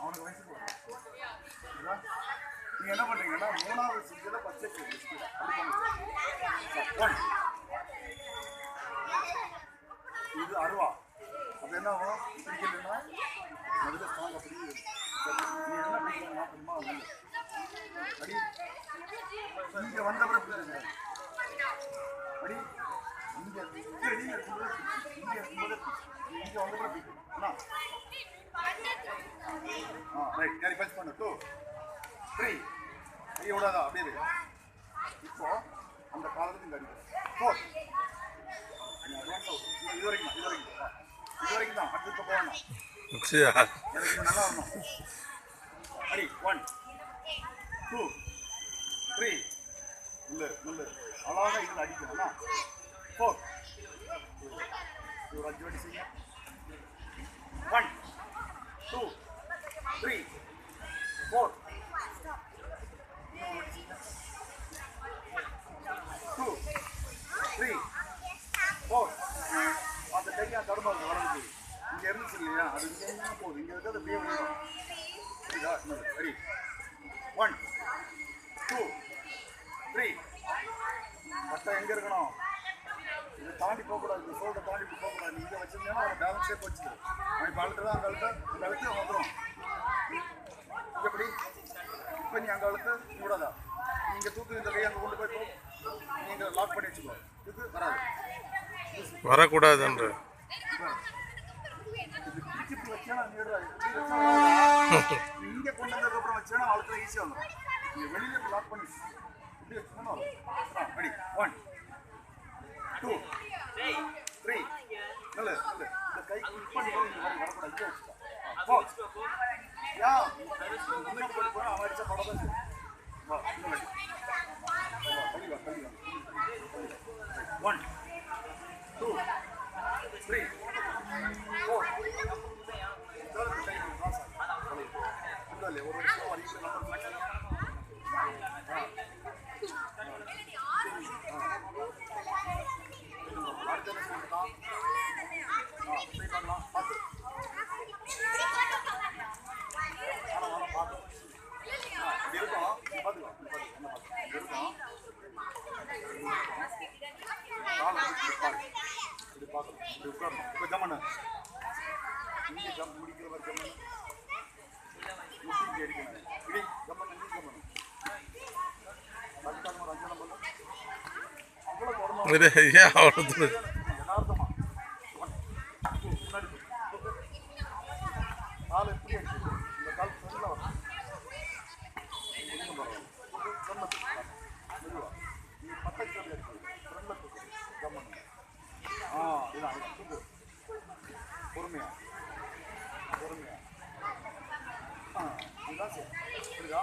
அவனுக்கு வயசுக்கு நீங்க என்ன பண்றீங்கன்னா மூணாவது சிங்கில பச்சை இது அருவா அப்ப என்ன ஆகும் பிடிக்கலன்னா முதல்ல ஸ்ட்ராங் அப்படி நீ என்ன பிடிக்கணும் தெரியுமா அடி இங்க வந்தப்பறம் பிடிக்க அடி இங்க வெளியில இருக்கும்போது இங்க இருக்கும்போது இங்க வந்தப்பறம் பிடிக்கணும் ரைட் யாரி பஞ்ச் பண்ணு 2 3 கை விடாதா அப்படியே இப்போ அந்த காலத்துக்கு இங்க அடிக்கும் 4 இது வரைக்கும் தான் அடுத்து இப்போ போகணும் எனக்கு நல்லா வரணும் அடி 1 2 3 நல்ல அழகாக இதில் அடிக்கணும்னா 4 ஒரு 5 வாட்டி செய்யுங்க 1 2 3 4 2 3 4 அந்த கையா தடுமாறு வளர்ந்து இங்க இருந்துச்சு இல்லையா அது இங்க போகுது இங்க இருக்கிறது அப்படியே வந்துடும் சரிதா ரெடி 1 2 3 பட்டா எங்க இருக்கணும் இதை தாண்டி போகக்கூடாது இந்த சோல்டை தாண்டி போகக்கூடாது நீங்க வச்சிருந்தேன்னா அவனை பேலன்ஸ் ஷேப் வச்சுது அவன் இப்போ அழுத்து தான் அங்கே இந்த அழுத்து அவன் வந்துடும் எப்படி இப்போ நீ அங்கே அழுத்து விடாதா நீங்கள் தூக்கு இந்த கையை அங்கே கொண்டு போய் நீங்கள் லாக் பண்ணி வச்சுக்கோ இது வராது வரக்கூடாதுன்ற இங்கே கொண்டு வந்ததுக்கப்புறம் வச்சேன்னா அழுத்த ஈஸியாக வந்துடும் நீங்கள் வெளியில் லாக் பண்ணி இப்படி வச்சுக்கணும் ரெடி 1 2 3 நல்ல இந்த கை கிளிக் பண்ணி வரக்கூடாது முன்னாடி போய் போனால் அவன் அடிச்சா படம் தான் வா கழிவா 1 2 3 4 ஒரு நிமிஷம் வரைக்கும் இப்போ ஜம்மண்ணு இங்கே ஜம் முடிக்கிற மாதிரி ஜம்மண்ணு முஸ்லீம் அடிக்கணும் இடி ஜம்மண்ணு நீ ஜம்மண்ணு அதுக்காக ஒரு 5 நம்பர் அவ்வளோ தொடர்ந்து யதார்த்தமா முன்னாடி கால் எப்படி அடிச்சு இந்த கால் ஃப்ரெண்டில் வரும் மெதுவா நீ பக்கத்து அடிச்சு ஃப்ரெண்டில் ஜம்மண்ணு இதான் பொறுமையா இதுதான் சரி புரியுதா